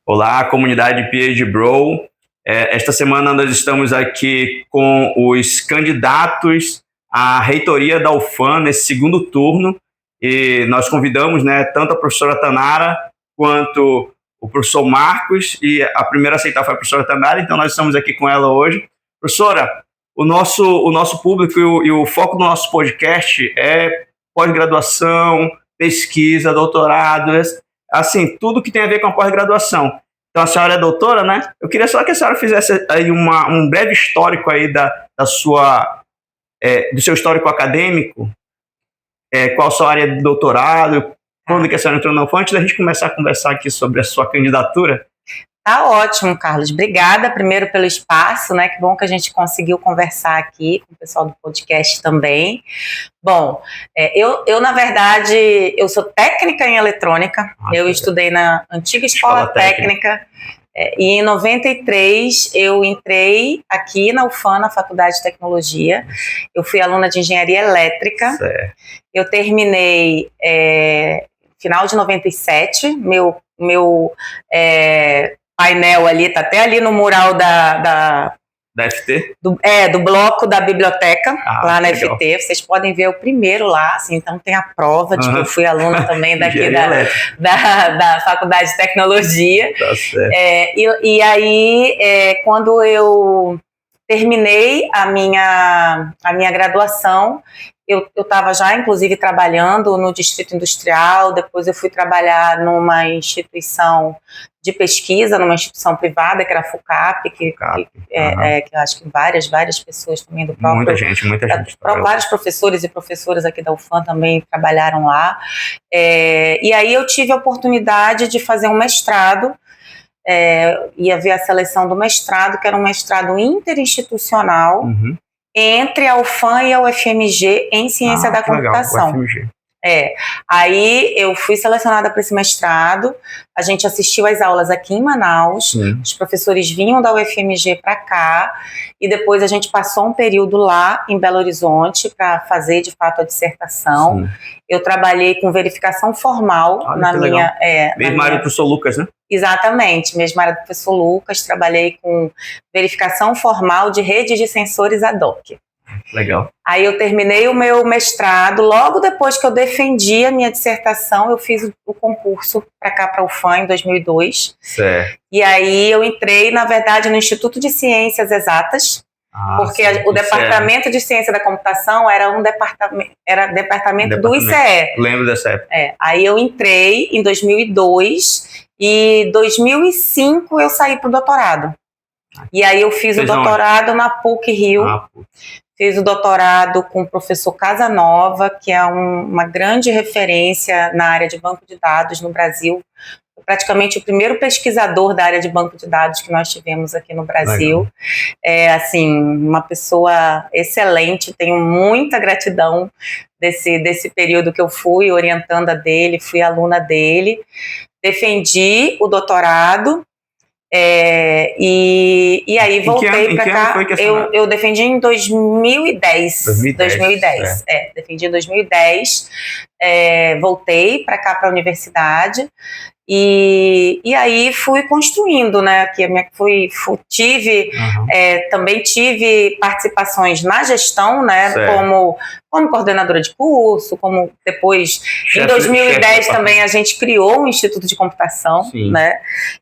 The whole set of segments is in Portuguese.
Olá, comunidade PhD Bro. Esta semana nós estamos aqui com os candidatos à reitoria da UFAM nesse segundo turno e nós convidamos, tanto a professora Tanara quanto o professor Marcos, e a primeira a aceitar foi a professora Tanara, então nós estamos aqui com ela hoje. Professora, o nosso público e o foco do nosso podcast é pós-graduação, pesquisa, doutorado, assim, tudo que tem a ver com a pós-graduação. Então, a senhora é doutora, né? Eu queria só que a senhora fizesse aí um breve histórico aí do seu histórico acadêmico, qual a sua área de doutorado, quando que a senhora entrou na UFAM, antes da gente começar a conversar aqui sobre a sua candidatura. Tá ótimo, Carlos. Obrigada primeiro pelo espaço, né? Que bom que a gente conseguiu conversar aqui com o pessoal do podcast também. Bom, eu na verdade, eu sou técnica em eletrônica. Eu estudei na antiga escola técnica. E em 93 eu entrei aqui na UFAM, na Faculdade de Tecnologia. Eu fui aluna de Engenharia Elétrica. Certo. Eu terminei final de 97. Meu painel ali, tá até ali no mural da FT? Do bloco da biblioteca, lá na legal. FT. Vocês podem ver o primeiro lá, assim, então tem a prova de que eu fui aluna também daqui da Faculdade de Tecnologia. Tá certo. E aí, quando eu terminei a minha graduação, eu estava já, inclusive, trabalhando no Distrito Industrial. Depois eu fui trabalhar numa instituição de pesquisa, numa instituição privada, que era a FUCAP, que eu acho que várias pessoas também do próprio... Muita gente. Vários professores e professoras aqui da UFAM também trabalharam lá. E aí eu tive a oportunidade de fazer um mestrado. Ia ver a seleção do mestrado, que era um mestrado interinstitucional, entre a UFAM e a UFMG em Ciência da Computação. Legal, UFMG. Aí eu fui selecionada para esse mestrado, a gente assistiu às aulas aqui em Manaus, os professores vinham da UFMG para cá, e depois a gente passou um período lá em Belo Horizonte para fazer de fato a dissertação. Eu trabalhei com verificação formal na minha... Mesma área do professor Lucas, né? Exatamente, mesma área do professor Lucas, trabalhei com verificação formal de redes de sensores ad hoc. Legal. Aí eu terminei o meu mestrado, logo depois que eu defendi a minha dissertação, eu fiz o concurso para cá, para a UFAM, em 2002. Certo. E aí eu entrei, na verdade, no Instituto de Ciências Exatas, porque o Departamento de Ciência da Computação era departamento do ICE. Lembro dessa época. Aí eu entrei em 2002 e em 2005 eu saí para o doutorado. E aí eu fiz o doutorado na PUC-Rio. Fiz o doutorado com o professor Casanova, que é uma grande referência na área de banco de dados no Brasil. Praticamente o primeiro pesquisador da área de banco de dados que nós tivemos aqui no Brasil. Assim, uma pessoa excelente, tenho muita gratidão desse período que eu fui orientanda dele, fui aluna dele. Defendi o doutorado. E aí voltei para cá. Eu defendi em 2010. 2010. Defendi em 2010. Voltei para cá, para a universidade. E aí fui construindo, né? Também tive participações na gestão, né? Como coordenadora de curso, como depois, em 2010 também a gente criou um Instituto de Computação, né?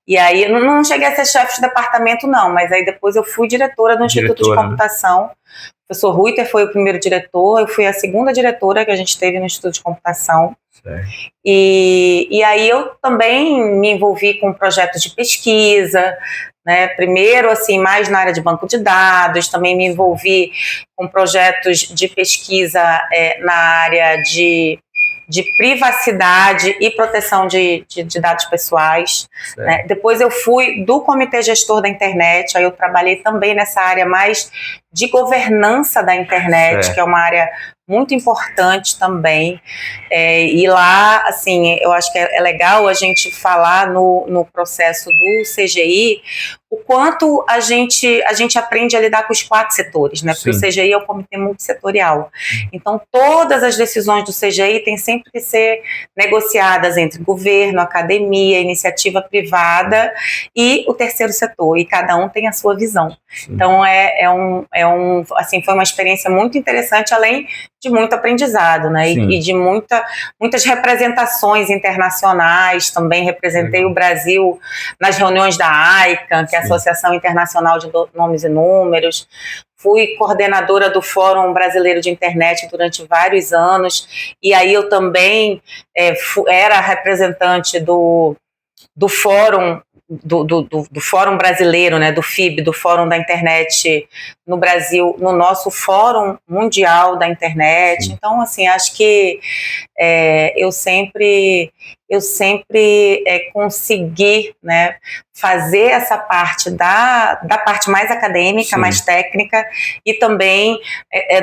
E aí eu não cheguei a ser chefe de departamento, não, mas aí depois eu fui diretora do Instituto de Computação. O professor Ruiter foi o primeiro diretor, eu fui a segunda diretora que a gente teve no Instituto de Computação. E aí eu também me envolvi com projetos de pesquisa, né? Primeiro, assim, mais na área de banco de dados, também me envolvi com projetos de pesquisa na área de privacidade e proteção de dados pessoais. Né? Depois eu fui do Comitê Gestor da Internet, aí eu trabalhei também nessa área mais de governança da internet, que é uma área muito importante também. E lá, assim, eu acho que é legal a gente falar no processo do CGI o quanto a gente aprende a lidar com os 4 setores, né? Porque o CGI é o Comitê Multissetorial. Então, todas as decisões do CGI têm sempre que ser negociadas entre governo, academia, iniciativa privada e o terceiro setor, e cada um tem a sua visão. Então, assim, foi uma experiência muito interessante, além de muito aprendizado, né? E de muitas representações internacionais. Também representei o Brasil nas reuniões da AICA, que é a Associação Internacional de Nomes e Números. Fui coordenadora do Fórum Brasileiro de Internet durante vários anos, e aí eu também era representante do Fórum do Fórum Brasileiro, né, do FIB, do Fórum da Internet no Brasil, no nosso Fórum Mundial da Internet. Então, assim, acho que eu sempre consegui, né, fazer essa parte da parte mais acadêmica, mais técnica, e também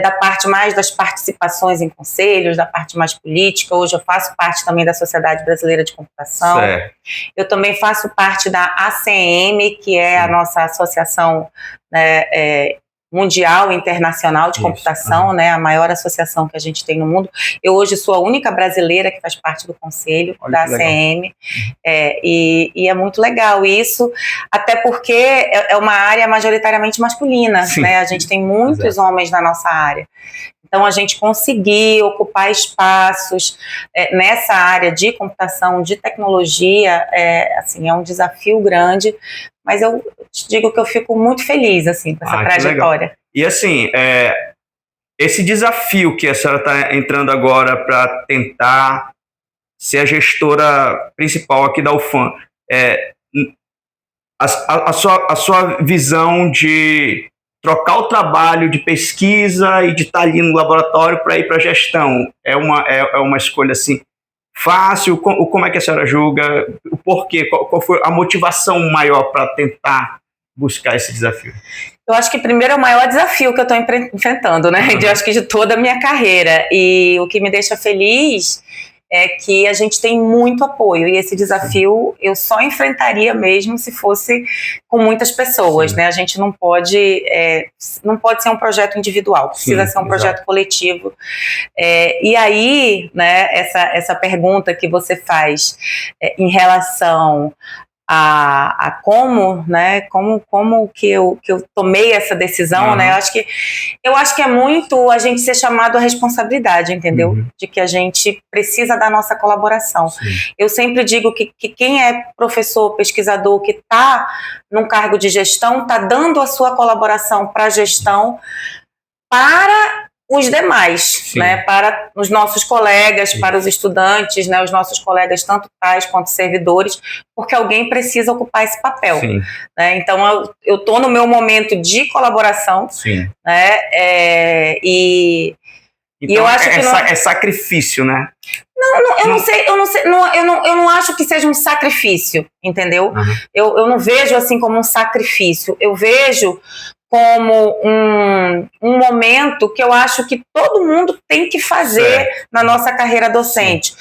da parte mais das participações em conselhos, da parte mais política. Hoje eu faço parte também da Sociedade Brasileira de Computação. Eu também faço parte da ACM, que é a nossa associação, né, mundial e internacional de computação, né, a maior associação que a gente tem no mundo. Eu hoje sou a única brasileira que faz parte do conselho da ACM, e é muito legal isso, até porque é uma área majoritariamente masculina, né, a gente tem muitos homens na nossa área. Então, a gente conseguir ocupar espaços nessa área de computação, de tecnologia, assim, é um desafio grande, mas eu te digo que eu fico muito feliz, assim, com essa trajetória. E, assim, esse desafio que a senhora está entrando agora para tentar ser a gestora principal aqui da UFAM, a sua visão de trocar o trabalho de pesquisa e de estar ali no laboratório para ir para a gestão, é uma escolha assim fácil? Como é que a senhora julga? O porquê? Qual foi a motivação maior para tentar buscar esse desafio? Eu acho que primeiro é o maior desafio que eu estou enfrentando, né? Eu acho que de toda a minha carreira. E o que me deixa feliz é que a gente tem muito apoio, e esse desafio eu só enfrentaria mesmo se fosse com muitas pessoas, né? A gente não pode ser um projeto individual, precisa ser um projeto coletivo. E aí, né, essa pergunta que você faz em relação a como, né, como que eu tomei essa decisão, né, eu acho que é muito a gente ser chamado à responsabilidade, entendeu? De que a gente precisa da nossa colaboração. Eu sempre digo que quem é professor, pesquisador, que está num cargo de gestão, está dando a sua colaboração para a gestão, para os demais, né, para os nossos colegas, para os estudantes, né, os nossos colegas tanto tais quanto servidores, porque alguém precisa ocupar esse papel, né? Então eu estou no meu momento de colaboração, né, e eu acho que é sacrifício, né? Eu não acho que seja um sacrifício, entendeu? Eu não vejo assim como um sacrifício, eu vejo como um momento que eu acho que todo mundo tem que fazer na nossa carreira docente.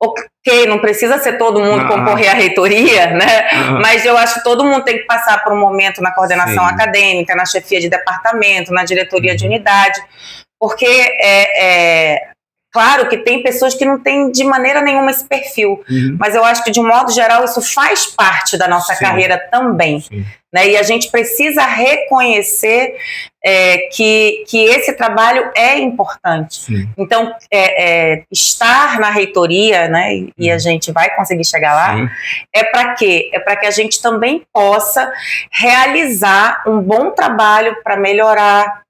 Ok, não precisa ser todo mundo concorrer à reitoria, né? Mas eu acho que todo mundo tem que passar por um momento na coordenação acadêmica, na chefia de departamento, na diretoria de unidade, porque claro que tem pessoas que não têm de maneira nenhuma esse perfil, mas eu acho que, de um modo geral, isso faz parte da nossa carreira também. Né? E a gente precisa reconhecer que esse trabalho é importante. Então, estar na reitoria, né, e a gente vai conseguir chegar lá, é para quê? É para que a gente também possa realizar um bom trabalho para melhorar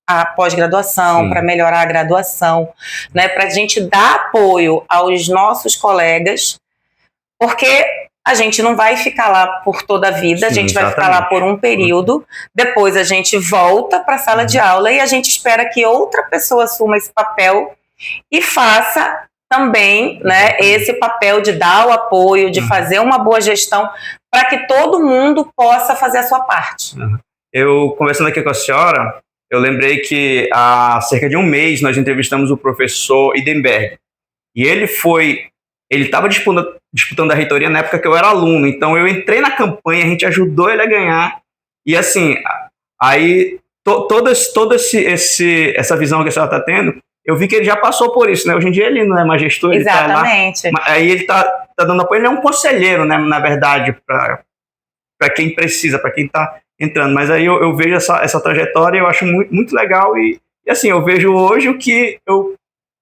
a pós-graduação, para melhorar a graduação, né, para a gente dar apoio aos nossos colegas, porque a gente não vai ficar lá por toda a vida, a gente vai ficar lá por um período, depois a gente volta para a sala de aula e a gente espera que outra pessoa assuma esse papel e faça também, né, esse papel de dar o apoio, de fazer uma boa gestão, para que todo mundo possa fazer a sua parte. Eu, conversando aqui com a senhora, eu lembrei que há cerca de um mês nós entrevistamos o professor Idenberg. E ele estava disputando a reitoria na época que eu era aluno, então eu entrei na campanha, a gente ajudou ele a ganhar, e assim, aí toda essa visão que a senhora está tendo, eu vi que ele já passou por isso, né? Hoje em dia ele não é mais gestor, ele tá lá, aí ele tá dando apoio, ele é um conselheiro, né, na verdade, para quem precisa, para quem está entrando, mas aí eu vejo essa trajetória, eu acho muito, muito legal, e assim, eu vejo hoje o que eu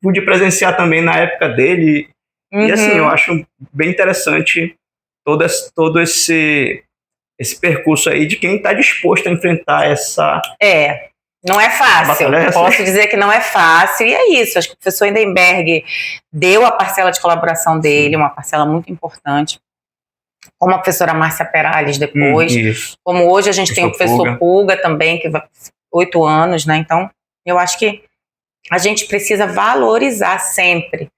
pude presenciar também na época dele. E assim, eu acho bem interessante todo esse percurso aí de quem está disposto a enfrentar essa... Não é fácil. Posso dizer que não é fácil. E é isso, acho que o professor Idenberg deu a parcela de colaboração dele, uma parcela muito importante. Como a professora Márcia Perales depois. Como hoje a gente tem o professor Pulga também, que vai 8 anos, né? Então, eu acho que a gente precisa valorizar sempre,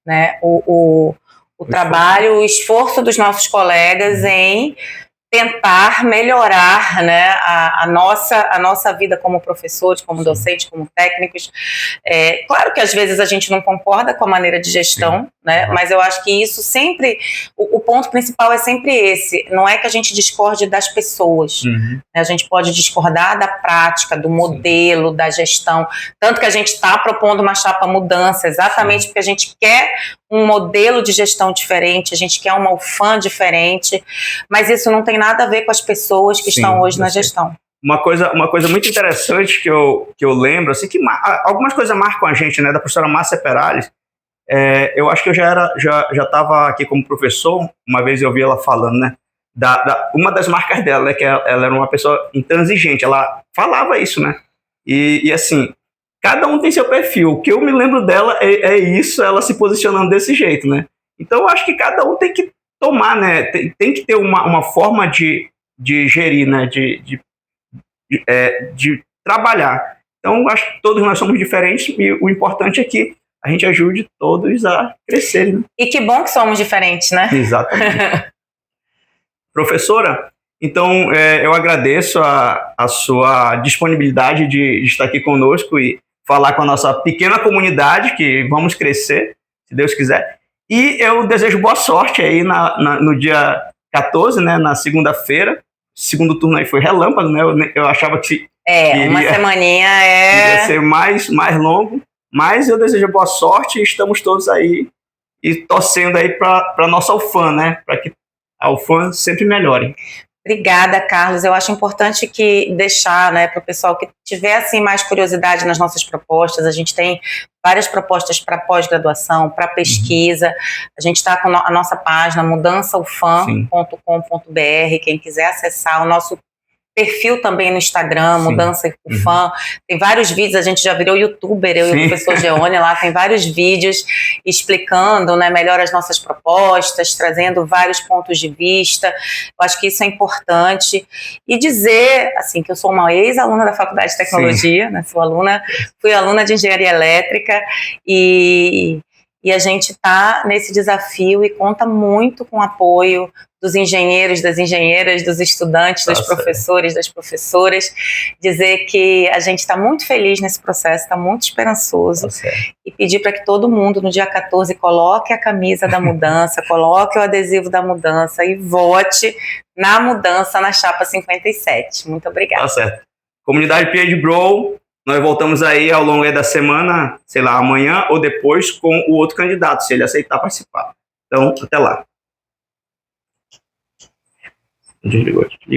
né, o trabalho, o esforço dos nossos colegas em tentar melhorar, né, a nossa vida como professores, como docentes, como técnicos. Claro que às vezes a gente não concorda com a maneira de gestão, né, mas eu acho que isso sempre, o ponto principal é sempre esse, não é que a gente discorde das pessoas, né, a gente pode discordar da prática, do modelo, da gestão, tanto que a gente está propondo uma chapa mudança, exatamente porque a gente quer um modelo de gestão diferente, a gente quer uma UFAM diferente, mas isso não tem nada a ver com as pessoas que estão hoje na gestão. Uma coisa muito interessante que eu lembro, assim, que algumas coisas marcam a gente, né, da professora Márcia Perales. Eu acho que eu já estava aqui como professor, uma vez eu vi ela falando, né, uma das marcas dela, né, que ela era uma pessoa intransigente, ela falava isso, né, e assim, cada um tem seu perfil. O que eu me lembro dela é isso, ela se posicionando desse jeito, né? Então, eu acho que cada um tem que tomar, né? Tem que ter uma forma de gerir, né? De trabalhar. Então, acho que todos nós somos diferentes e o importante é que a gente ajude todos a crescerem. Né? E que bom que somos diferentes, né? Exatamente. Professora, então eu agradeço a sua disponibilidade de estar aqui conosco e falar com a nossa pequena comunidade, que vamos crescer, se Deus quiser. E eu desejo boa sorte aí no dia 14, né, na segunda-feira. Segundo turno aí foi relâmpago, né? Eu achava que uma semaninha ia ser mais longo, mas eu desejo boa sorte e estamos todos aí e torcendo aí para a nossa UFAM, né? Para que a UFAM sempre melhore. Obrigada, Carlos. Eu acho importante deixar, né, para o pessoal que tiver assim, mais curiosidade nas nossas propostas. A gente tem várias propostas para pós-graduação, para pesquisa. A gente está com a nossa página mudançaufam.com.br. Quem quiser acessar o nosso perfil também no Instagram, Mudança UFAM. Tem vários vídeos, a gente já virou youtuber, eu e o professor Geone lá, tem vários vídeos explicando, né, melhor as nossas propostas, trazendo vários pontos de vista. Eu acho que isso é importante. E dizer, assim, que eu sou uma ex-aluna da Faculdade de Tecnologia, né, fui aluna de Engenharia Elétrica e a gente está nesse desafio e conta muito com o apoio dos engenheiros, das engenheiras, dos estudantes, dos professores, das professoras, dizer que a gente está muito feliz nesse processo, está muito esperançoso, e pedir para que todo mundo no dia 14 coloque a camisa da mudança, coloque o adesivo da mudança e vote na mudança na chapa 57. Muito obrigada. Tá certo. Comunidade PhD Bro, nós voltamos aí ao longo da semana, sei lá, amanhã ou depois com o outro candidato, se ele aceitar participar. Então, até lá. Desligou.